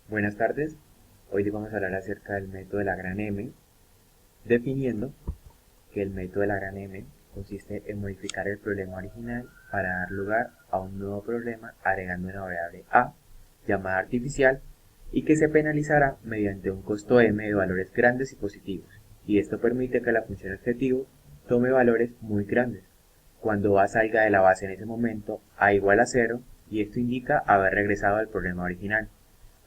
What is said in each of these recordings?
Buenas tardes, hoy les vamos a hablar acerca del método de la gran M, definiendo que el método de la gran M consiste en modificar el problema original para dar lugar a un nuevo problema agregando una variable A llamada artificial y que se penalizará mediante un costo M de valores grandes y positivos, y esto permite que la función objetivo tome valores muy grandes. Cuando A salga de la base en ese momento, A igual a 0, y esto indica haber regresado al problema original.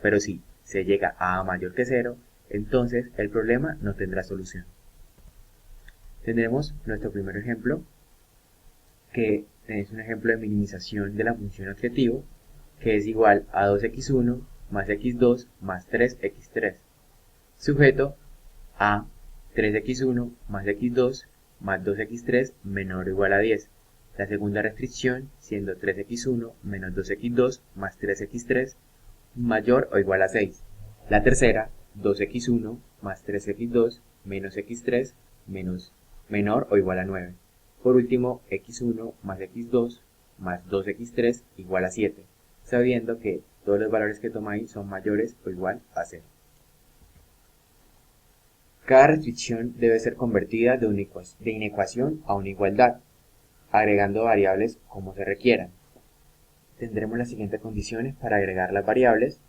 Pero si se llega a A mayor que 0, entonces el problema no tendrá solución. Tendremos nuestro primer ejemplo, que es un ejemplo de minimización de la función objetivo, que es igual a 2x1 más x2 más 3x3, sujeto a 3x1 más x2 más 2x3 menor o igual a 10. La segunda restricción siendo 3x1 menos 2x2 más 3x3 mayor o igual a 6. La tercera, 2x1 más 3x2 menos x3 menor o igual a 9. Por último, x1 más x2 más 2x3 igual a 7, sabiendo que todos los valores que toma ahí son mayores o igual a 0. Cada restricción debe ser convertida de inecuación a una igualdad, agregando variables como se requieran. Tendremos las siguientes condiciones para agregar las variables.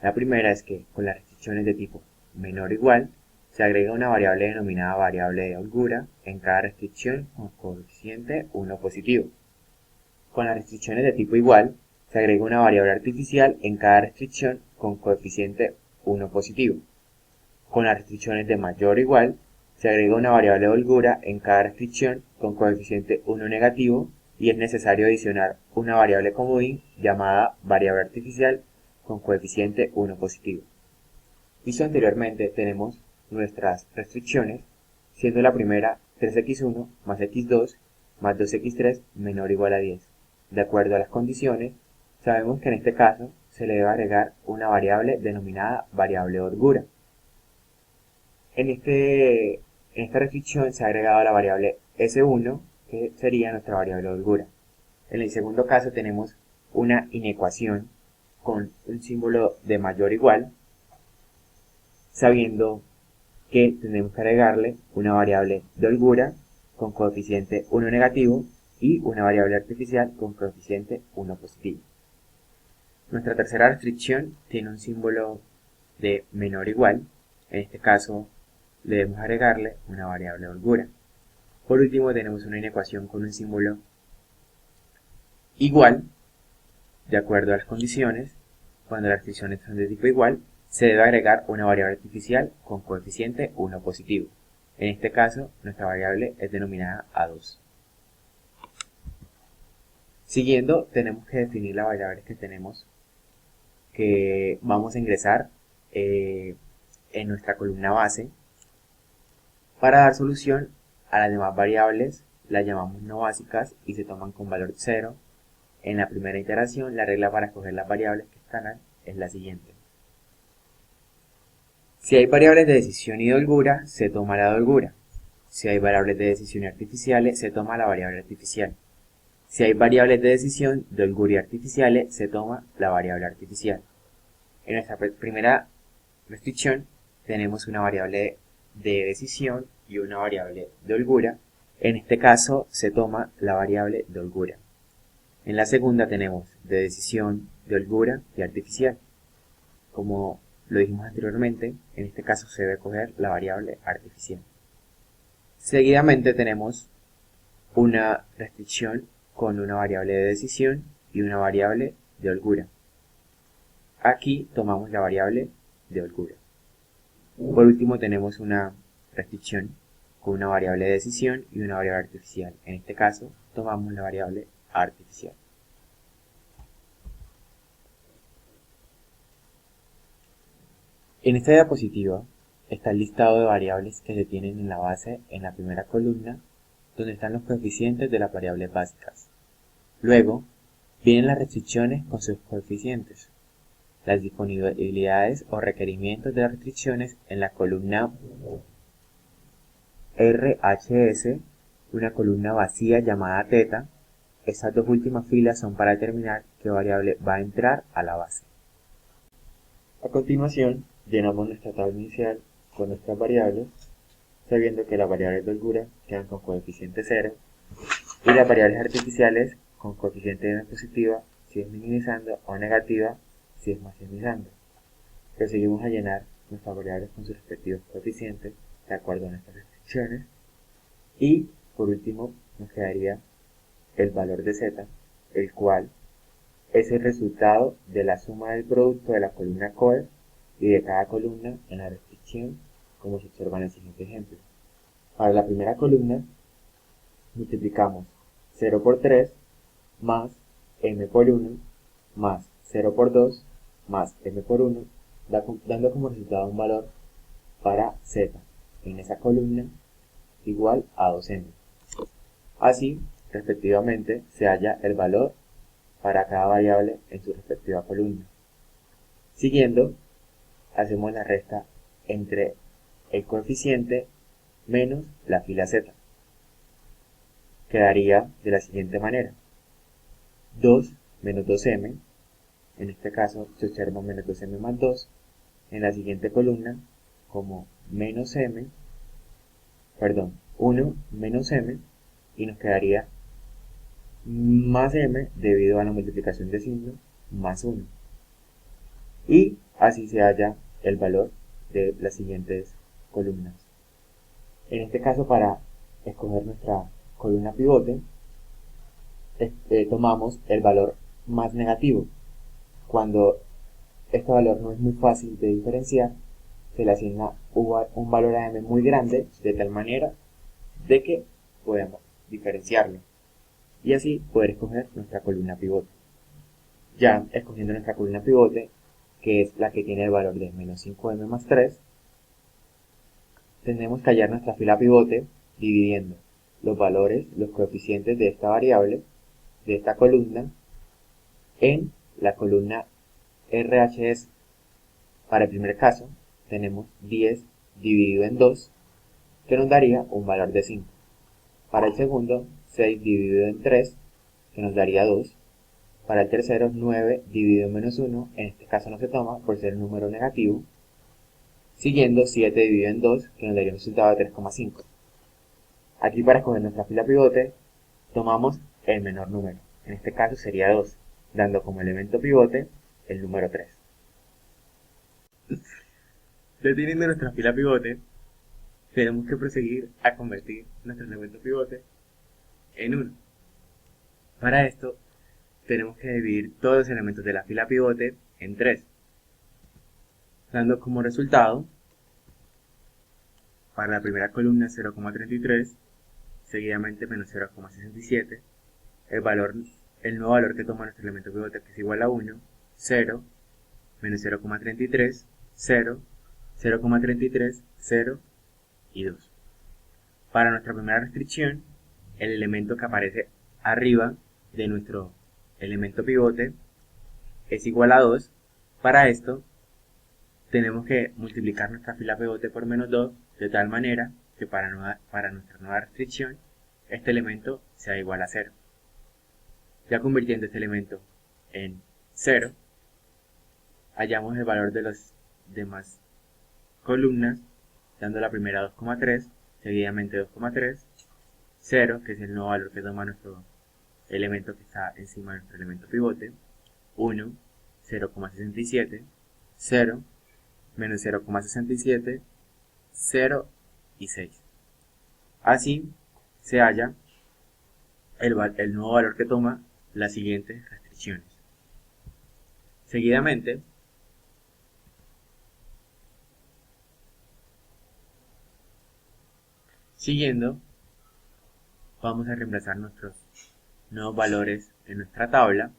La primera es que con las restricciones de tipo menor o igual se agrega una variable denominada variable de holgura en cada restricción con coeficiente 1 positivo. Con las restricciones de tipo igual se agrega una variable artificial en cada restricción con coeficiente 1 positivo. Con las restricciones de mayor o igual se agrega una variable de holgura en cada restricción con coeficiente 1 negativo y es necesario adicionar una variable comodín llamada variable artificial con coeficiente 1 positivo. Visto anteriormente tenemos nuestras restricciones, siendo la primera 3x1 más x2 más 2x3 menor o igual a 10. De acuerdo a las condiciones, sabemos que en este caso se le debe agregar una variable denominada variable de holgura. En esta restricción se ha agregado la variable S1, que sería nuestra variable de holgura. En el segundo caso tenemos una inecuación con un símbolo de mayor o igual, sabiendo que tenemos que agregarle una variable de holgura con coeficiente 1 negativo y una variable artificial con coeficiente 1 positivo. Nuestra tercera restricción tiene un símbolo de menor o igual, en este caso debemos agregarle una variable de holgura. Por último tenemos una inecuación con un símbolo igual, de acuerdo a las condiciones. Cuando las restricciones son de tipo igual, se debe agregar una variable artificial con coeficiente 1 positivo. En este caso, nuestra variable es denominada A2. Siguiendo, tenemos que definir las variables que vamos a ingresar en nuestra columna base. Para dar solución a las demás variables, las llamamos no básicas y se toman con valor 0. En la primera iteración, la regla para escoger las variables que están es la siguiente. Si hay variables de decisión y de holgura, se toma la de holgura. Si hay variables de decisión artificiales, se toma la variable artificial. Si hay variables de decisión de holgura y artificiales, se toma la variable artificial. En nuestra primera restricción tenemos una variable de decisión y una variable de holgura. En este caso se toma la variable de holgura. En la segunda tenemos de decisión, de holgura y artificial. Como lo dijimos anteriormente, en este caso se debe coger la variable artificial. Seguidamente tenemos una restricción con una variable de decisión y una variable de holgura. Aquí tomamos la variable de holgura. Por último tenemos una restricción con una variable de decisión y una variable artificial. En este caso tomamos la variable artificial. En esta diapositiva está el listado de variables que se tienen en la base en la primera columna, donde están los coeficientes de las variables básicas. Luego, vienen las restricciones con sus coeficientes, las disponibilidades o requerimientos de las restricciones en la columna RHS, una columna vacía llamada θ. Estas dos últimas filas son para determinar qué variable va a entrar a la base. continuación, llenamos nuestra tabla inicial con nuestras variables, sabiendo que las variables de holgura quedan con coeficiente 0 y las variables artificiales con coeficiente de positiva si es minimizando o negativa si es maximizando. Proseguimos a llenar nuestras variables con sus respectivos coeficientes de acuerdo a nuestras restricciones y por último nos quedaría el valor de z, el cual es el resultado de la suma del producto de la columna coe y de cada columna en la restricción, como se observa en el siguiente ejemplo. Para la primera columna multiplicamos 0 por 3 más m por 1 más 0 por 2 más m por 1, dando como resultado un valor para z en esa columna igual a 2m. Así, respectivamente, se halla el valor para cada variable en su respectiva columna. Siguiendo, hacemos la resta entre el coeficiente menos la fila z. Quedaría de la siguiente manera. 2 menos 2m, en este caso se observa menos 2m más 2, en la siguiente columna como menos m, 1 menos m, y nos quedaría más m debido a la multiplicación de signo más 1. Y así se halla el valor de las siguientes columnas. En este caso, para escoger nuestra columna pivote, tomamos el valor más negativo. Cuando este valor no es muy fácil de diferenciar, se le asigna un valor a m muy grande, de tal manera de que podemos diferenciarlo y así poder escoger nuestra columna pivote. Ya escogiendo nuestra columna pivote, que es la que tiene el valor de menos 5m más 3, tendremos que hallar nuestra fila pivote dividiendo los valores, los coeficientes de esta variable, de esta columna, en la columna RHS. Para el primer caso, tenemos 10 dividido en 2, que nos daría un valor de 5. Para el segundo, 6 dividido en 3, que nos daría 2. Para el tercero, 9 dividido en menos 1, en este caso no se toma por ser un número negativo. Siguiendo, 7 dividido en 2, que nos daría un resultado de 3,5. Aquí para escoger nuestra fila pivote, tomamos el menor número. En este caso sería 2, dando como elemento pivote el número 3. Deteniendo nuestra fila pivote, tenemos que proseguir a convertir nuestro elemento pivote en 1. Para esto, tenemos que dividir todos los elementos de la fila pivote en 3, dando como resultado para la primera columna 0,33, seguidamente menos 0,67, el nuevo valor que toma nuestro elemento pivote, que es igual a 1, 0, menos 0,33, 0, 0,33, 0 y 2. Para nuestra primera restricción, el elemento que aparece arriba de nuestro elemento pivote es igual a 2. Para esto, tenemos que multiplicar nuestra fila pivote por menos 2, de tal manera que para nuestra nueva restricción, este elemento sea igual a 0. Ya convirtiendo este elemento en 0, hallamos el valor de las demás columnas, dando la primera 2,3, seguidamente 2,3, 0, que es el nuevo valor que toma nuestro elemento que está encima de nuestro elemento pivote, 1, 0,67, 0, menos 0,67, 0 y 6. Así se halla el nuevo valor que toma las siguientes restricciones. Seguidamente, vamos a reemplazar nuestros nuevos valores en nuestra tabla,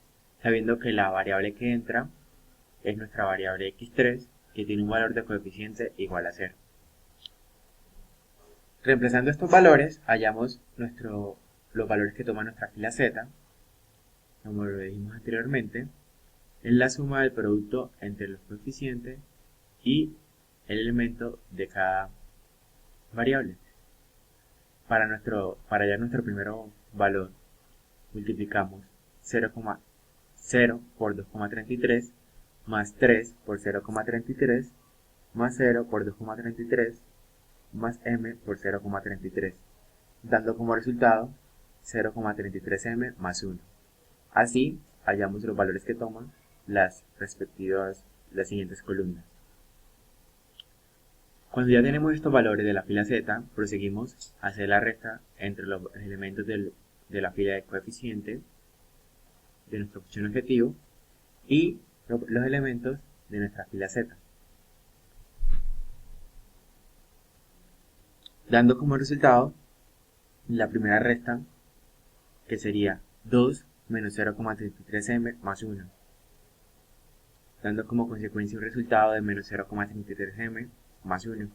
sabiendo que la variable que entra es nuestra variable x3, que tiene un valor de coeficiente igual a 0. Reemplazando estos valores, hallamos los valores que toma nuestra fila z, como lo dijimos anteriormente, en la suma del producto entre los coeficientes y el elemento de cada variable. Para hallar nuestro primer valor, multiplicamos 0,0 por 2,33, más 3 por 0,33, más 0 por 2,33, más m por 0,33, dando como resultado 0,33m más 1. Así, hallamos los valores que toman las siguientes columnas. Cuando ya tenemos estos valores de la fila z, proseguimos a hacer la resta entre los elementos de la fila de coeficiente de nuestra función objetivo y los elementos de nuestra fila z, dando como resultado la primera resta, que sería 2 menos 0,33m más 1, dando como consecuencia un resultado de menos 0,33m más 1.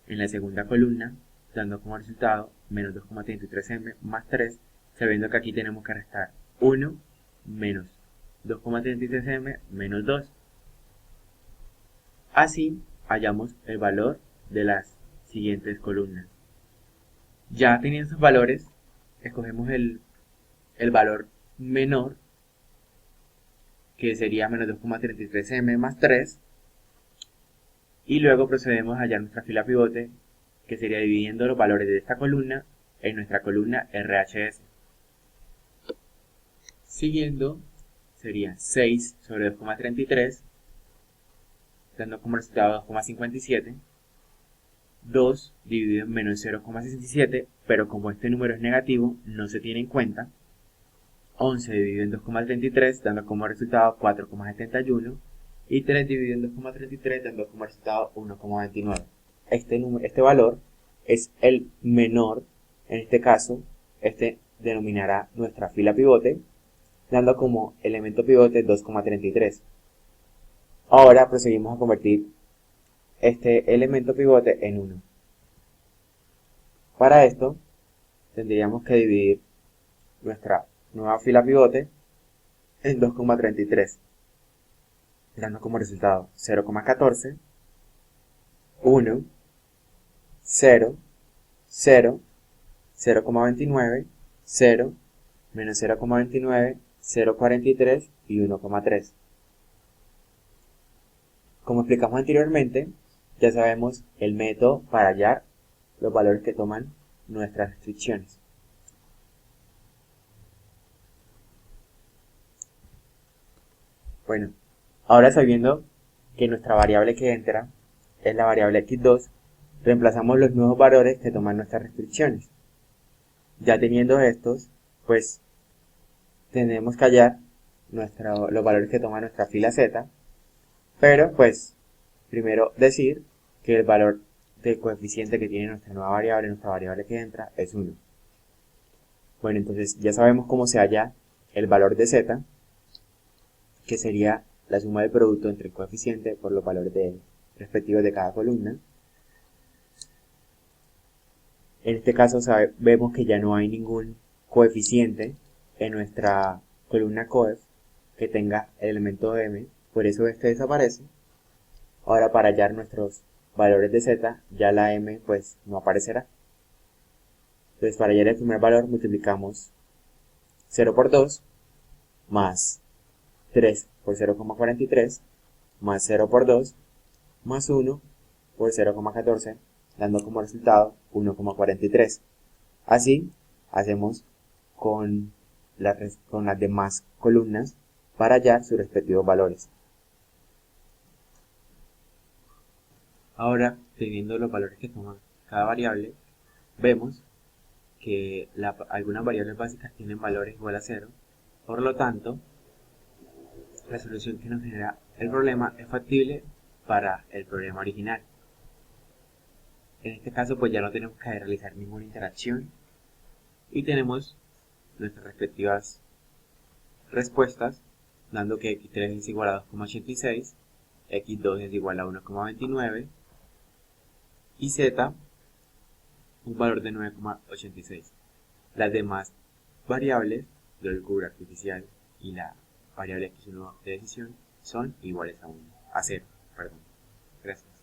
En la segunda columna, dando como resultado menos 2,33m más 3, sabiendo que aquí tenemos que restar 1 menos 2,33m menos 2. Así, hallamos el valor de las siguientes columnas. Ya teniendo esos valores, escogemos el valor menor, que sería menos 2,33m más 3, y luego procedemos a hallar nuestra fila pivote, que sería dividiendo los valores de esta columna en nuestra columna RHS. Siguiendo, sería 6 sobre 2,33, dando como resultado 2,57, 2 dividido en menos 0,67, pero como este número es negativo, no se tiene en cuenta. 11 dividido en 2,33, dando como resultado 4,71, y 3 dividido en 2,33, dando como resultado 1,29. Este valor es el menor. En este caso, este denominará nuestra fila pivote, dando como elemento pivote 2,33. Ahora proseguimos a convertir este elemento pivote en 1. Para esto, tendríamos que dividir nuestra nueva fila pivote en 2,33, dando como resultado 0,14, 1, 0, 0, 0,29, 0, menos 0,29, 0,43 y 1,3. Como explicamos anteriormente, ya sabemos el método para hallar los valores que toman nuestras restricciones. Bueno, ahora sabiendo que nuestra variable que entra es la variable x2, reemplazamos los nuevos valores que toman nuestras restricciones. Ya teniendo estos, pues tenemos que hallar los valores que toma nuestra fila z, pero pues primero decir que el valor del coeficiente que tiene nuestra variable que entra, es 1. Bueno, entonces ya sabemos cómo se halla el valor de z, que sería la suma del producto entre el coeficiente por los valores respectivos de cada columna. En este caso vemos que ya no hay ningún coeficiente en nuestra columna coef que tenga el elemento m, por eso este desaparece. Ahora, para hallar nuestros valores de z, ya la m pues no aparecerá. Entonces, para hallar el primer valor multiplicamos 0 por 2 más 3 por 0,43 más 0 por 2 más 1 por 0,14, dando como resultado 1,43. Así hacemos con las demás columnas para hallar sus respectivos valores. Ahora, teniendo los valores que toma cada variable, vemos que algunas variables básicas tienen valores igual a 0, por lo tanto, la solución que nos genera el problema es factible para el problema original. En este caso, pues ya no tenemos que realizar ninguna interacción y tenemos nuestras respectivas respuestas, dando que x3 es igual a 2,86, x2 es igual a 1,29 y z un valor de 9,86. Las demás variables del cubro artificial y la variable x1 de decisión son iguales a 0. Gracias.